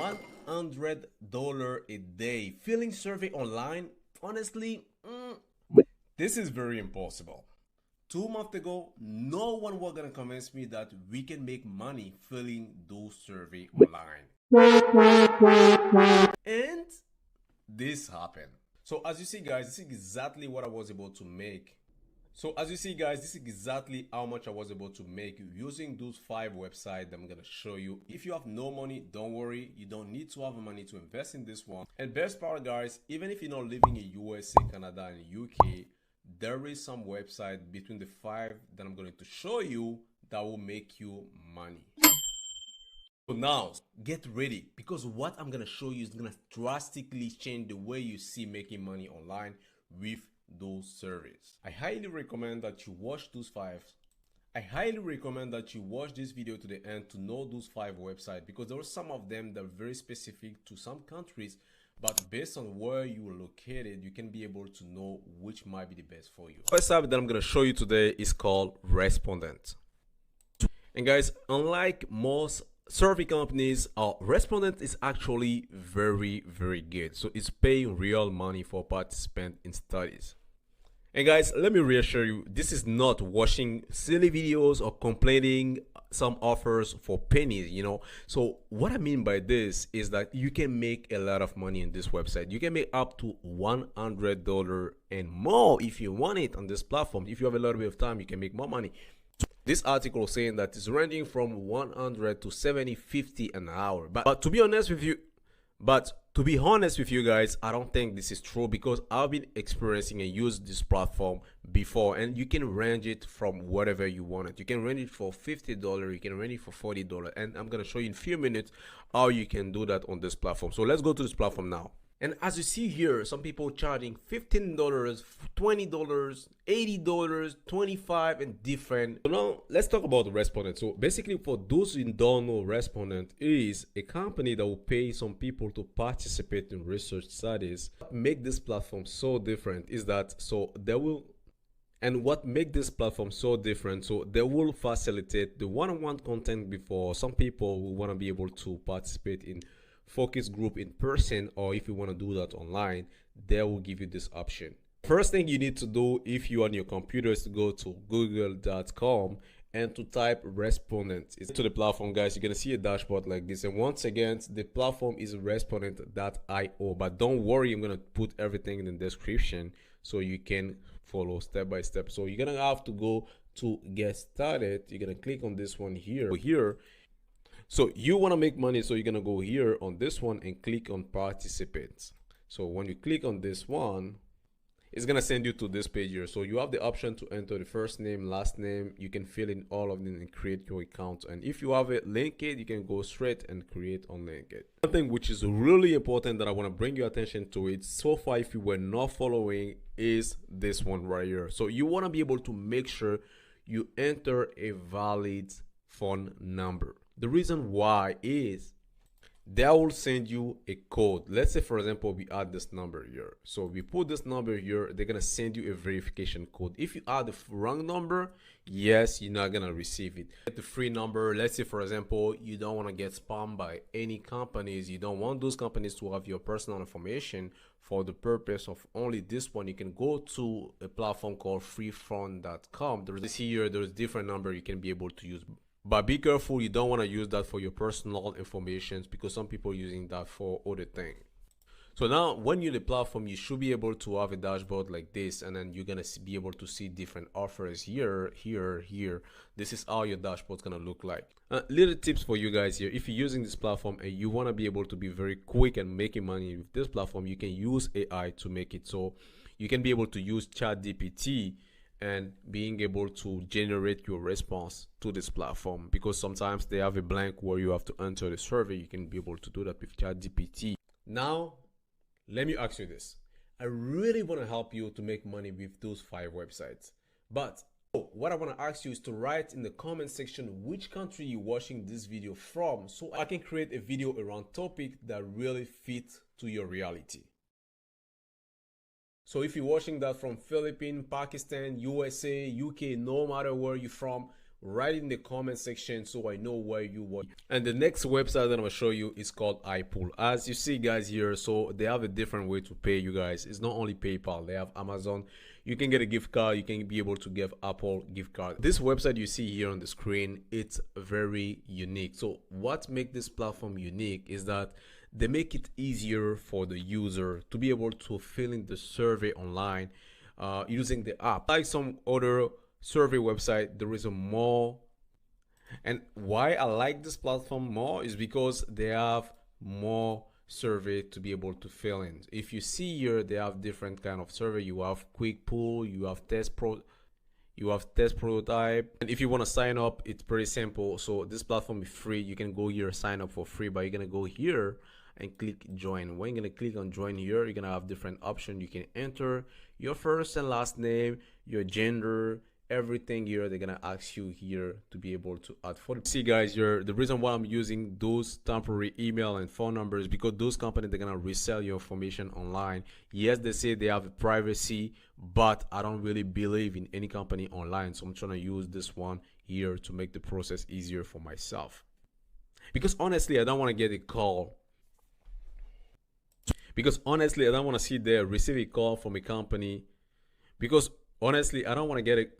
$100 a day. Filling survey online? Honestly, this is very impossible. 2 months ago, no one was gonna convince me that we can make money filling those survey online. And this happened. So as you see guys, this is exactly what I was able to make. So as you see guys, this is exactly how much I was able to make using those 5 websites that I'm gonna show you. If you have no money, don't worry, you don't need to have money to invest in this one. And best part guys, even if you're not living in USA, Canada and UK, there is some website between the 5 that I'm going to show you that will make you money. So now get ready, because what I'm gonna show you is gonna drastically change the way you see making money online with those surveys. I highly recommend that you watch those 5. I highly recommend that you watch this video to the end to know those 5 websites, because there are some of them that are very specific to some countries, but based on where you are located, you can be able to know which might be the best for you. First app that I'm going to show you today is called Respondent. And guys, unlike most survey companies, Respondent is actually very good. So it's paying real money for participants in studies. And guys, let me reassure you, this is not watching silly videos or complaining some offers for pennies, you know. So what I mean by this is that you can make a lot of money in this website. You can make up to $100 and more if you want it on this platform. If you have a little bit of time, you can make more money. This article is saying that it's ranging from 100 to 70, 50 an hour. But to be honest with you guys, I don't think this is true, because I've been experiencing and used this platform before, and you can range it from whatever you want it. You can range it for $50, you can range it for $40, and I'm gonna show you in a few minutes how you can do that on this platform. So let's go to this platform now. And as you see here, some people charging $15, $20, $80, $25, and different. So now let's talk about the Respondent. So basically, for those who don't know, Respondent is a company that will pay some people to participate in research studies. What make this platform so different is that what make this platform so different, so they will facilitate the one-on-one content before some people will want to be able to participate in focus group in person, or if you want to do that online, they will give you this option. First thing you need to do if you on your computer is to go to google.com and to type Respondent. It's to the platform guys. You're gonna see a dashboard like this, and once again the platform is respondent.io, but don't worry, I'm gonna put everything in the description so you can follow step by step. So you're gonna have to go to get started. You're gonna click on this one here. So you want to make money, so you're going to go here on this one and click on participants. So when you click on this one, it's going to send you to this page here. So you have the option to enter the first name, last name. You can fill in all of them and create your account. And if you have it linked, you can go straight and create on LinkedIn. Something which is really important that I want to bring your attention to it so far, if you were not following, is this one right here. So you want to be able to make sure you enter a valid phone number. The reason why is they will send you a code. Let's say, for example, we add this number here. So we put this number here, they're going to send you a verification code. If you add the wrong number, yes, you're not going to receive it. Get the free number. Let's say, for example, you don't want to get spammed by any companies. You don't want those companies to have your personal information. For the purpose of only this one, you can go to a platform called freephone.com. There's different number you can be able to use. But be careful, you don't want to use that for your personal information, because some people are using that for other things. So now when you're the platform, you should be able to have a dashboard like this, and then you're going to be able to see different offers here. This is how your dashboard's going to look like. Little tips for you guys here. If you're using this platform and you want to be able to be very quick and making money with this platform, you can use AI to make it. So you can be able to use ChatGPT and being able to generate your response to this platform, because sometimes they have a blank where you have to enter the survey. You can be able to do that with ChatGPT. Now, let me ask you this. I really want to help you to make money with those 5 websites. But what I want to ask you is to write in the comment section which country you're watching this video from, so I can create a video around topic that really fit to your reality. So if you're watching that from Philippines, Pakistan, USA, UK, no matter where you're from, write in the comment section so I know where you were. And the next website that I'm gonna show you is called iPool. As you see guys here, so they have a different way to pay you guys. It's not only PayPal, they have Amazon. You can get a gift card, you can be able to give Apple gift card. This website you see here on the screen, it's very unique. So what makes this platform unique is that they make it easier for the user to be able to fill in the survey online using the app. Like some other survey website, there is a more, and why I like this platform more is because they have more survey to be able to fill in. If you see here, they have different kind of survey. You have quick pool, you have test prototype, and if you want to sign up, it's pretty simple. So this platform is free. You can go here, sign up for free, but you're gonna go here and click join. When you're gonna click on join here, you're gonna have different options. You can enter your first and last name, your gender, everything here. They're gonna ask you here to be able to add for the see guys here. The reason why I'm using those temporary email and phone numbers, because those companies, they're gonna resell your information online. Yes, they say they have privacy, but I don't really believe in any company online, so I'm trying to use this one here to make the process easier for myself. Because honestly, I don't want to get a call. Because honestly, I don't want to sit there, receive a call from a company. Because honestly, I don't want to get it.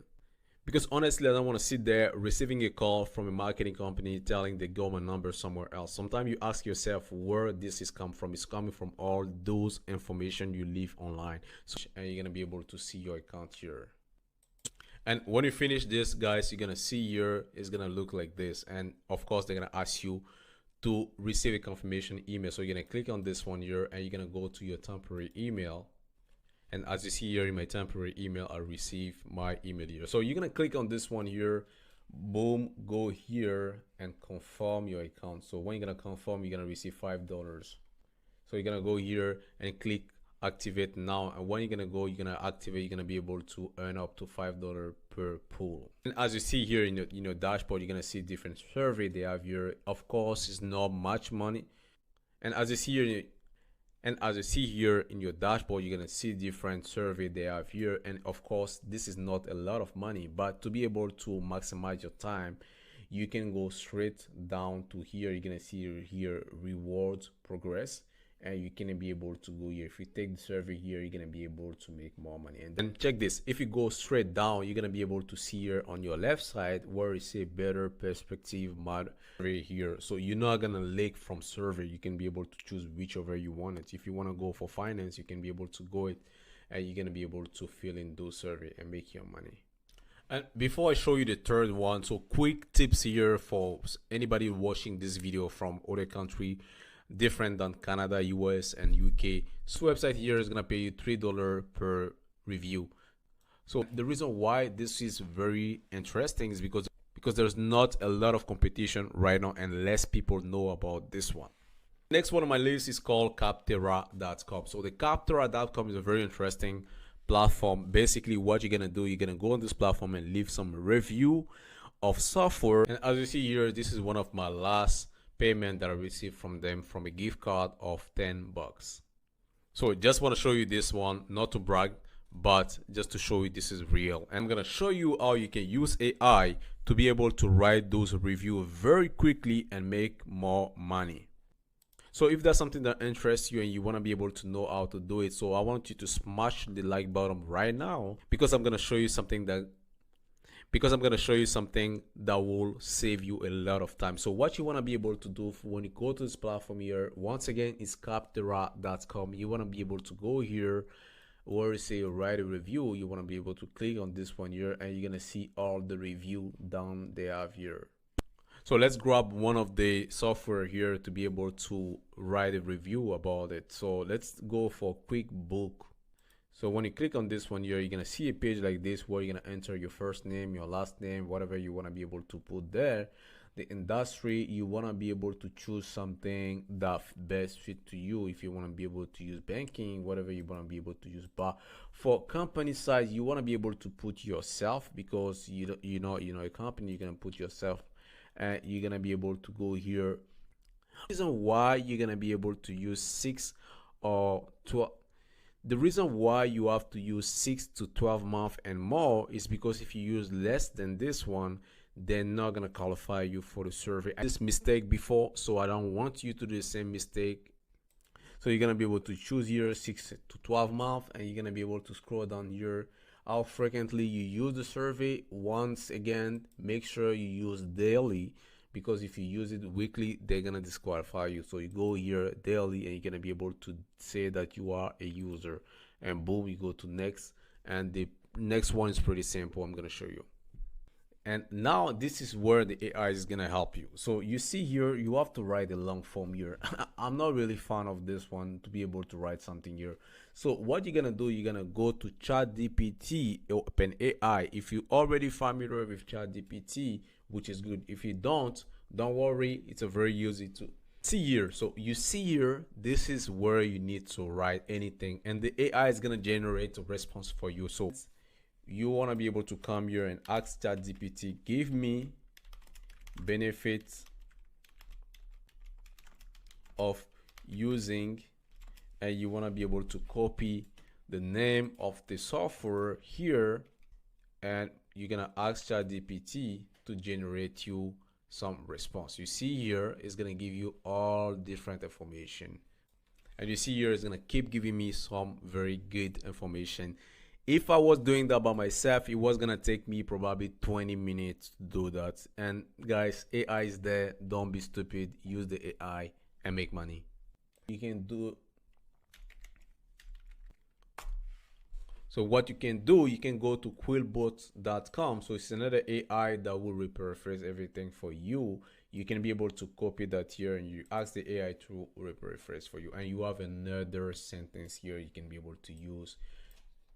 Because honestly, I don't want to sit there receiving a call from a marketing company telling they got my number somewhere else. Sometimes you ask yourself where this is come from. It's coming from all those information you leave online. So, and you're gonna be able to see your account here. And when you finish this, guys, you're gonna see here it's gonna look like this. And of course, they're gonna ask you to receive a confirmation email. So you're gonna click on this one here, and you're gonna go to your temporary email. And as you see here in my temporary email, I receive my email here. So you're gonna click on this one here, boom, go here and confirm your account. So when you're gonna confirm, you're gonna receive $5. So you're gonna go here and click activate now. And when you're gonna go, you're gonna activate, you're gonna be able to earn up to $5 per pool. And as you see here in your dashboard, you're gonna see different survey they have here. Of course, it's not much money. And as you see here, in your dashboard, you're gonna see different survey they have here. And of course, this is not a lot of money, but to be able to maximize your time, you can go straight down to here. You're gonna see here rewards progress, and you can be able to go here. If you take the survey here, you're gonna be able to make more money. And then check this, if you go straight down, you're gonna be able to see here on your left side where it say better perspective mod right here. So you're not gonna link from survey. You can be able to choose whichever you want it. If you want to go for finance, you can be able to go it, and you're gonna be able to fill in those survey and make your money. And before I show you the third one, so quick tips here for anybody watching this video from other country different than Canada, US, and UK. This website here is gonna pay you $3 per review. So the reason why this is very interesting is because there's not a lot of competition right now, and less people know about this one. Next one on my list is called Capterra.com. So the Capterra.com is a very interesting platform. Basically, what you're gonna do, you're gonna go on this platform and leave some review of software. And as you see here, this is one of my last payment that I received from them, from a gift card of $10. So just want to show you this one, not to brag, but just to show you this is real. And I'm gonna show you how you can use AI to be able to write those reviews very quickly and make more money. So if that's something that interests you and you want to be able to know how to do it, so I want you to smash the like button right now, because I'm gonna show you something that will save you a lot of time. So what you want to be able to do when you go to this platform here, once again, is Capterra.com. You want to be able to go here where you say write a review. You want to be able to click on this one here, and you're gonna see all the review down they have here. So let's grab one of the software here to be able to write a review about it. So let's go for QuickBook. So when you click on this one here, you're gonna see a page like this where you're gonna enter your first name, your last name, whatever you want to be able to put there. The industry, you want to be able to choose something that best fit to you. If you want to be able to use banking, whatever you want to be able to use. But for company size, you want to be able to put yourself, because you know a company, you're gonna put yourself, and you're gonna be able to go here. The reason why you're gonna be able to use 6 or 12. The reason why you have to use 6 to 12 months and more is because if you use less than this one, they're not gonna qualify you for the survey. This mistake before, so I don't want you to do the same mistake. So you're gonna be able to choose here 6 to 12 months, and you're gonna be able to scroll down here how frequently you use the survey. Once again, make sure you use daily, because if you use it weekly, they're gonna disqualify you. So you go here daily, and you're gonna be able to say that you are a user, and boom, you go to next. And the next one is pretty simple. I'm gonna show you. And now this is where the AI is gonna help you. So you see here, you have to write a long form here. I'm not really fan of this one, to be able to write something here. So what you're gonna do, you're gonna go to ChatGPT, open AI. If you already familiar with ChatGPT, which is good. If you don't worry, it's a very easy to see here. So you see here, this is where you need to write anything, and the AI is gonna generate a response for you. So you want to be able to come here and ask ChatGPT, give me benefits of using, and you want to be able to copy the name of the software here, and you're gonna ask ChatGPT to generate you some response. You see here, it's gonna give you all different information, and you see here, it's gonna keep giving me some very good information. If I was doing that by myself, it was gonna take me probably 20 minutes to do that. And guys, AI is there. Don't be stupid. Use the AI and make money. You can do. So what you can do, you can go to quillbot.com. So it's another AI that will rephrase everything for you. You can be able to copy that here, and you ask the AI to rephrase for you. And you have another sentence here you can be able to use.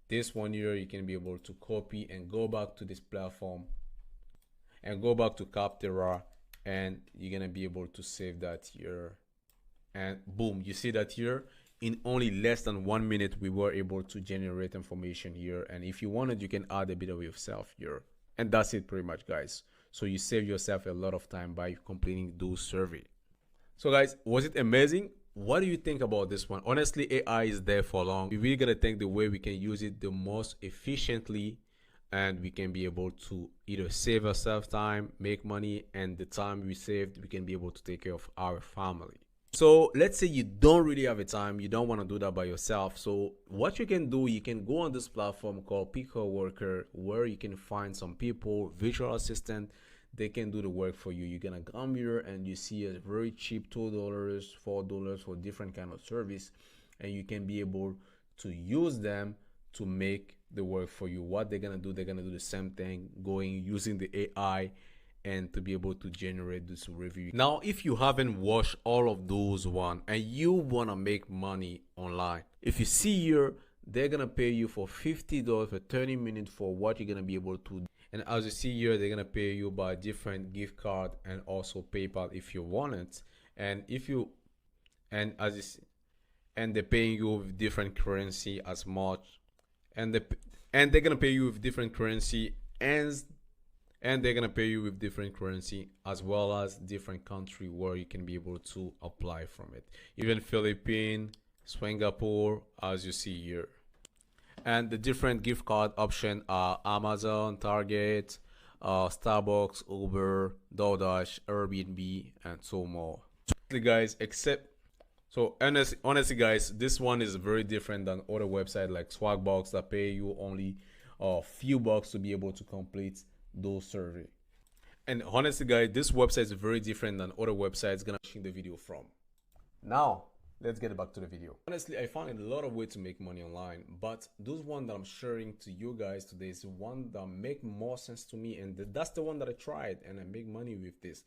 This one here, you can be able to copy and go back to this platform and go back to Capterra, and you're gonna be able to save that here, and boom, you see that here in only less than 1 minute we were able to generate information here. And if you wanted, you can add a bit of yourself here, and that's it pretty much, guys. So you save yourself a lot of time by completing those survey. So guys, was it amazing? What do you think about this one? Honestly, AI is there for long. We're really gonna think the way we can use it the most efficiently, and we can be able to either save ourselves time, make money, and the time we saved, we can be able to take care of our family. So let's say you don't really have a time, you don't want to do that by yourself. So what you can do, you can go on this platform called Picker Worker, where you can find some people, virtual assistant, they can do the work for you. You're gonna come here and you see a very cheap $2, $4 for different kind of service, and you can be able to use them to make the work for you. What they're gonna do, they're gonna do the same thing, going using the AI, and to be able to generate this review. Now, if you haven't watched all of those one and you wanna make money online, if you see here, they're gonna pay you for $50 for 30 minutes for what you're gonna be able to. And as you see here, they're gonna pay you by different gift card and also PayPal if you want it. And if you, and as you see, and they're paying you with different currency as much, and they're gonna pay you with different currency, and they're gonna pay you with different currency as well as different country where you can be able to apply from it. Even Philippines, Singapore, as you see here. And the different gift card option are Amazon, Target, Starbucks, Uber, DoorDash, Airbnb, and so more. Guys, honestly guys, this one is very different than other websites like Swagbucks that pay you only a few bucks to be able to complete those survey. And honestly guys, this website is very different than other websites gonna watching the video from. Now let's get back to the video. Honestly, I found a lot of ways to make money online, but those one that I'm sharing to you guys today is one that make more sense to me, and that's the one that I tried and I make money with this.